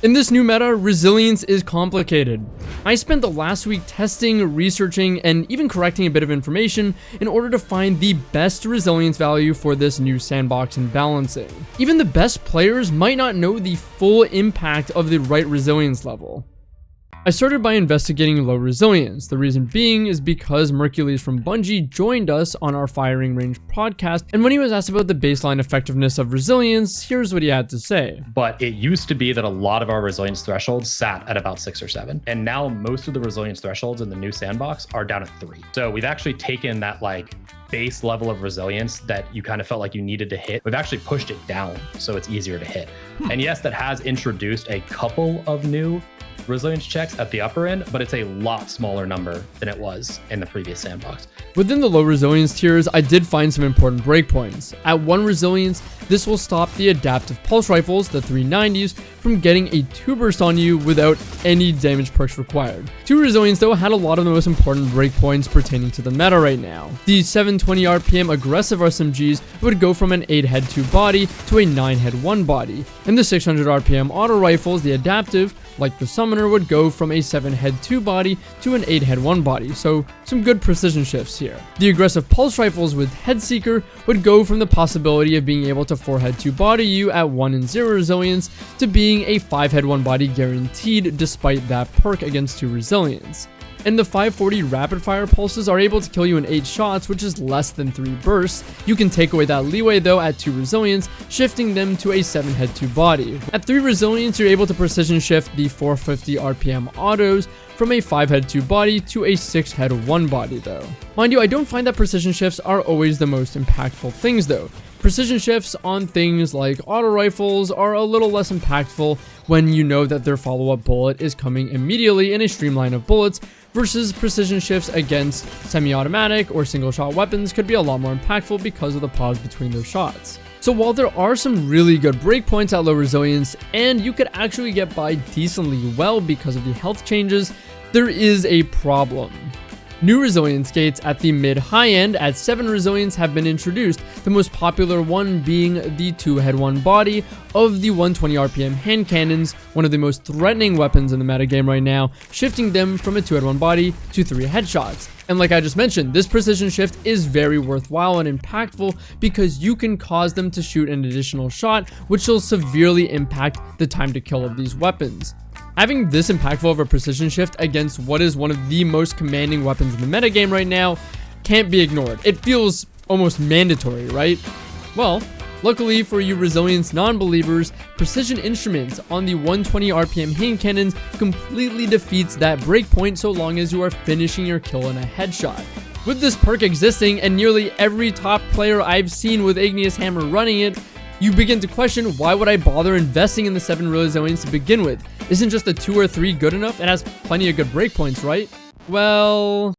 In this new meta, resilience is complicated. I spent the last week testing, researching, and even correcting a bit of information in order to find the best resilience value for this new sandbox and balancing. Even the best players might not know the full impact of the right resilience level. I started by investigating low resilience. The reason being is because Mercules from Bungie joined us on our Firing Range podcast, and when he was asked about the baseline effectiveness of resilience, here's what he had to say. But it used to be that a lot of our resilience thresholds sat at about 6 or 7, and now most of the resilience thresholds in the new sandbox are down at 3. So we've actually taken that base level of resilience that you kind of felt like you needed to hit. We've actually pushed it down so it's easier to hit. And yes, that has introduced a couple of new resilience checks at the upper end, but it's a lot smaller number than it was in the previous sandbox. Within the low resilience tiers, I did find some important breakpoints. At 1 resilience, this will stop the adaptive pulse rifles, the 390s, from getting a 2 burst on you without any damage perks required. 2 resilience though had a lot of the most important breakpoints pertaining to the meta right now. The 720 RPM aggressive SMGs would go from an 8 head 2 body to a 9 head 1 body, and the 600 RPM auto rifles, the adaptive, like the summoner, would go from a 7 head 2 body to an 8 head 1 body, so some good precision shifts here. The aggressive pulse rifles with head seeker would go from the possibility of being able to 4 head 2 body you at 1 and 0 resilience to being a 5 head 1 body guaranteed despite that perk against 2 resilience. And the 540 rapid fire pulses are able to kill you in 8 shots, which is less than 3 bursts. You can take away that leeway though at 2 resilience, shifting them to a 7 head 2 body. At 3 resilience, you're able to precision shift the 450 RPM autos from a 5 head 2 body to a 6 head 1 body though. Mind you, I don't find that precision shifts are always the most impactful things though. Precision shifts on things like auto rifles are a little less impactful when you know that their follow-up bullet is coming immediately in a streamline of bullets, versus precision shifts against semi-automatic or single-shot weapons could be a lot more impactful because of the pause between their shots. So while there are some really good breakpoints at low resilience, and you could actually get by decently well because of the health changes, there is a problem. New resilience gates at the mid-high end at 7 resilience have been introduced, the most popular one being the 2 head 1 body of the 120 RPM hand cannons, one of the most threatening weapons in the metagame right now, shifting them from a 2 head 1 body to 3 headshots. And like I just mentioned, this precision shift is very worthwhile and impactful because you can cause them to shoot an additional shot, which will severely impact the time to kill of these weapons. Having this impactful of a precision shift against what is one of the most commanding weapons in the metagame right now can't be ignored. It feels almost mandatory, right? Well, luckily for you resilience non-believers, precision instruments on the 120 RPM hand cannons completely defeats that breakpoint so long as you are finishing your kill in a headshot. With this perk existing and nearly every top player I've seen with Igneous Hammer running it, you begin to question, why would I bother investing in the 7 resilience to begin with? Isn't just a 2 or 3 good enough? It has plenty of good breakpoints, right? Well,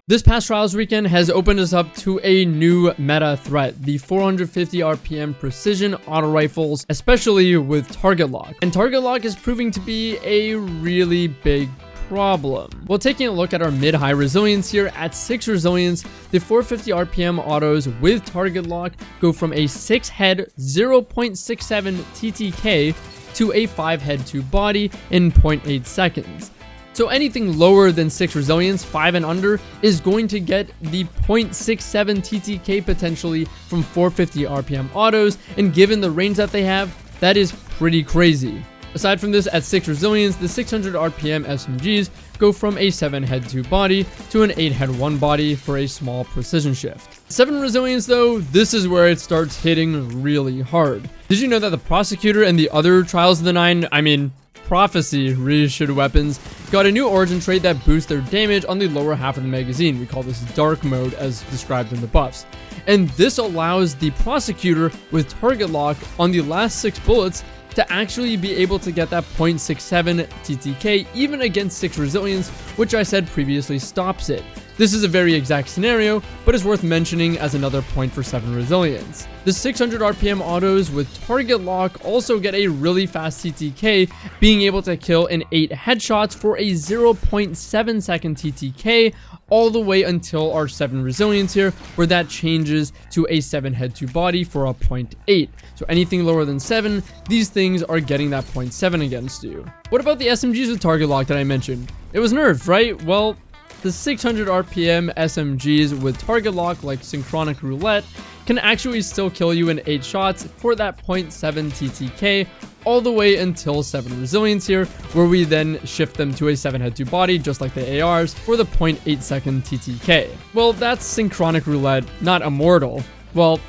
this past Trials weekend has opened us up to a new meta threat, the 450 RPM precision auto rifles, especially with target lock. And target lock is proving to be a really big problem. Well, taking a look at our mid-high resilience here, at 6 resilience, the 450 RPM autos with target lock go from a 6 head 0.67 TTK to a 5 head 2 body in 0.8 seconds. So anything lower than 6 resilience, 5 and under, is going to get the 0.67 TTK potentially from 450 RPM autos, and given the range that they have, that is pretty crazy. Aside from this, at 6 resilience, the 600 RPM SMGs go from a 7 head 2 body to an 8 head 1 body for a small precision shift. 7 resilience though, this is where it starts hitting really hard. Did you know that the Prosecutor and the other Trials of the 9, Prophecy reissued weapons got a new origin trait that boosts their damage on the lower half of the magazine? We call this dark mode as described in the buffs. And this allows the Prosecutor with target lock on the last 6 bullets to actually be able to get that 0.67 TTK even against 6 resilience, which I said previously stops it. This is a very exact scenario, but is worth mentioning as another point for 7 resilience. The 600 RPM autos with target lock also get a really fast TTK, being able to kill in 8 headshots for a 0.7 second TTK, all the way until our 7 resilience here, where that changes to a 7 head to body for a 0.8. So anything lower than 7, these things are getting that 0.7 against you. What about the SMGs with target lock that I mentioned? It was nerfed, right? Well, the 600 RPM SMGs with target lock like Synchronic Roulette can actually still kill you in 8 shots for that 0.7 TTK, all the way until 7 resilience here, where we then shift them to a 7 head to body just like the ARs for the 0.8 second TTK. Well, that's Synchronic Roulette, not Immortal. Well,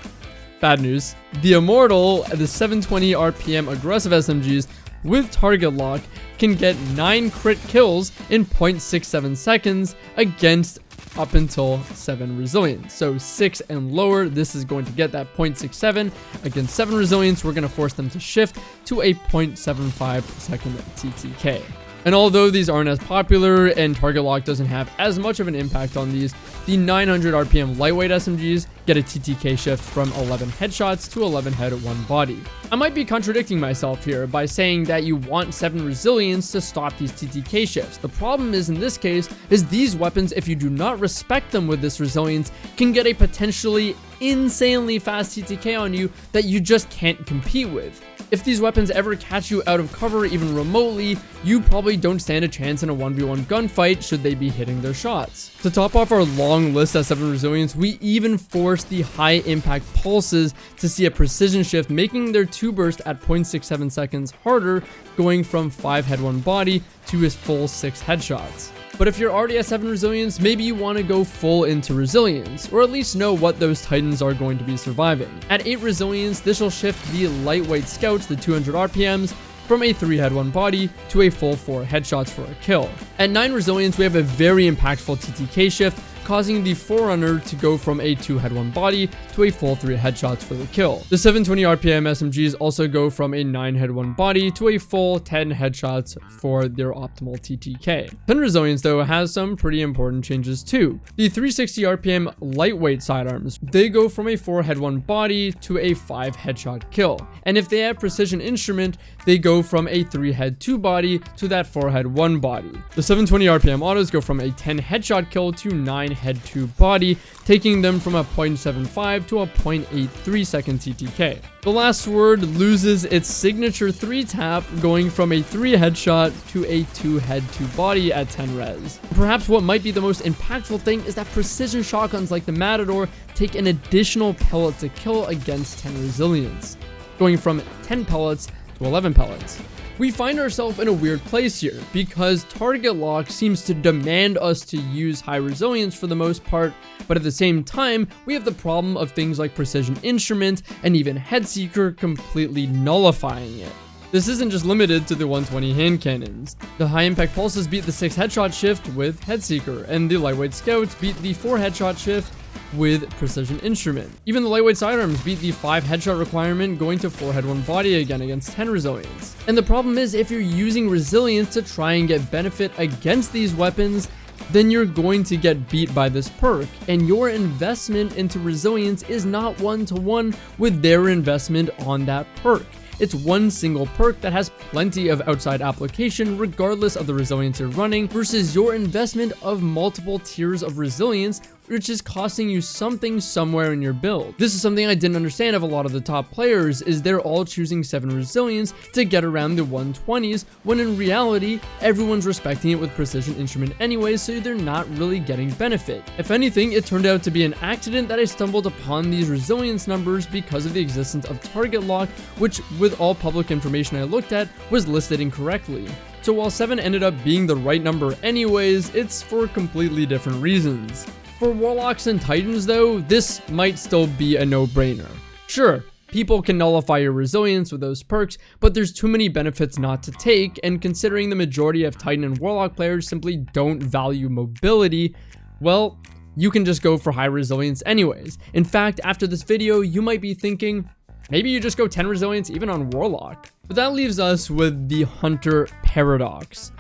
bad news. The Immortal, the 720 RPM aggressive SMGs with target lock can get 9 crit kills in 0.67 seconds against up until 7 resilience. So 6 and lower, this is going to get that 0.67. Against 7 resilience, we're going to force them to shift to a 0.75 second TTK. And although these aren't as popular and target lock doesn't have as much of an impact on these, the 900 RPM lightweight SMGs get a TTK shift from 11 headshots to 11 head at 1 body. I might be contradicting myself here by saying that you want 7 resilience to stop these TTK shifts. The problem is in this case is these weapons, if you do not respect them with this resilience, can get a potentially insanely fast TTK on you that you just can't compete with. If these weapons ever catch you out of cover even remotely, you probably don't stand a chance in a 1v1 gunfight should they be hitting their shots. To top off our long list at 7 resilience, we even force the high impact pulses to see a precision shift, making their 2 burst at 0.67 seconds harder, going from 5 head 1 body to a full 6 headshots. But if you're already at 7 resilience, maybe you want to go full into resilience, or at least know what those titans are going to be surviving. At 8 resilience, this will shift the lightweight scouts, the 200 RPMs, from a 3 head 1 body to a full 4 headshots for a kill. At 9 resilience, we have a very impactful TTK shift, causing the Forerunner to go from a 2 head 1 body to a full 3 headshots for the kill. The 720 RPM SMGs also go from a 9 head 1 body to a full 10 headshots for their optimal TTK. 10 resilience though has some pretty important changes too. The 360 RPM lightweight sidearms, they go from a 4 head 1 body to a 5 headshot kill. And if they have precision instrument, they go from a 3 head 2 body to that 4 head 1 body. The 720 RPM autos go from a 10 headshot kill to 9 head to body, taking them from a 0.75 to a 0.83 second TTK. The last word loses its signature 3 tap, going from a 3 headshot to a 2 head to body at 10 res. Perhaps what might be the most impactful thing is that precision shotguns like the Matador take an additional pellet to kill against 10 resilience, going from 10 pellets to 11 pellets. We find ourselves in a weird place here, because target lock seems to demand us to use high resilience for the most part, but at the same time, we have the problem of things like precision instrument and even headseeker completely nullifying it. This isn't just limited to the 120 hand cannons. The high impact pulses beat the 6 headshot shift with headseeker, and the lightweight scouts beat the 4 headshot shift with precision instrument. Even the lightweight sidearms beat the 5 headshot requirement, going to 4 head 1 body again against 10 resilience. And the problem is, if you're using resilience to try and get benefit against these weapons, then you're going to get beat by this perk, and your investment into resilience is not one-to-one with their investment on that perk. It's one single perk that has plenty of outside application regardless of the resilience you're running, versus your investment of multiple tiers of resilience, which is costing you something somewhere in your build. This is something I didn't understand of a lot of the top players, is they're all choosing 7 resilience to get around the 120s, when in reality, everyone's respecting it with precision instrument anyways, so they're not really getting benefit. If anything, it turned out to be an accident that I stumbled upon these resilience numbers because of the existence of target lock, which with all public information I looked at was listed incorrectly. So while 7 ended up being the right number anyways, it's for completely different reasons. For Warlocks and Titans though, this might still be a no-brainer. Sure, people can nullify your resilience with those perks, but there's too many benefits not to take, and considering the majority of Titan and Warlock players simply don't value mobility, well, you can just go for high resilience anyways. In fact, after this video, you might be thinking, maybe you just go 10 resilience even on Warlock. But that leaves us with the Hunter paradox.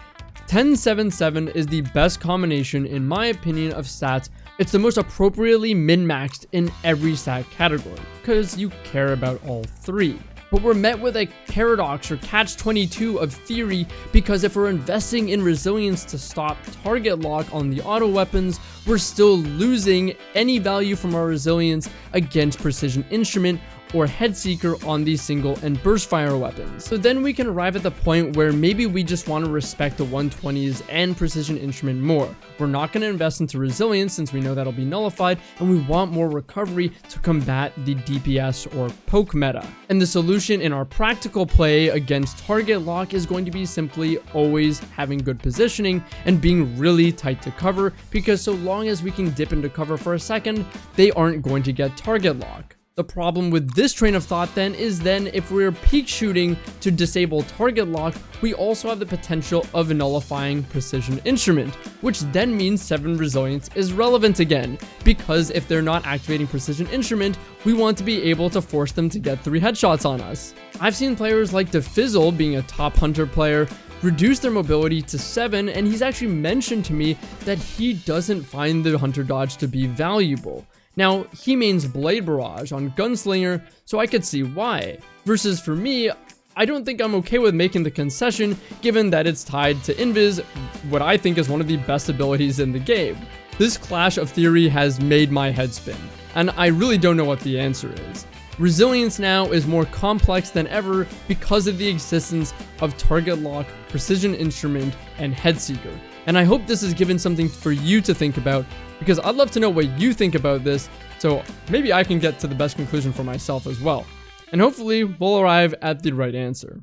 10-7-7 is the best combination in my opinion of stats. It's the most appropriately min-maxed in every stat category, because you care about all three. But we're met with a paradox or catch-22 of theory, because if we're investing in resilience to stop target lock on the auto weapons, we're still losing any value from our resilience against precision instrument or headseeker on these single and burst fire weapons. So then we can arrive at the point where maybe we just want to respect the 120s and precision instrument more. We're not going to invest into resilience since we know that'll be nullified, and we want more recovery to combat the DPS or poke meta. And the solution in our practical play against target lock is going to be simply always having good positioning and being really tight to cover, because so long as we can dip into cover for a second, they aren't going to get target lock. The problem with this train of thought then is if we're peak shooting to disable target lock, we also have the potential of nullifying precision instrument, which then means 7 resilience is relevant again, because if they're not activating precision instrument, we want to be able to force them to get 3 headshots on us. I've seen players like DeFizzle, being a top hunter player, reduce their mobility to 7, and he's actually mentioned to me that he doesn't find the hunter dodge to be valuable. Now, he mains Blade Barrage on Gunslinger, so I could see why. Versus for me, I don't think I'm okay with making the concession, given that it's tied to Invis, what I think is one of the best abilities in the game. This clash of theory has made my head spin, and I really don't know what the answer is. Resilience now is more complex than ever because of the existence of target lock, precision instrument, and headseeker. And I hope this has given something for you to think about, because I'd love to know what you think about this, so maybe I can get to the best conclusion for myself as well. And hopefully we'll arrive at the right answer.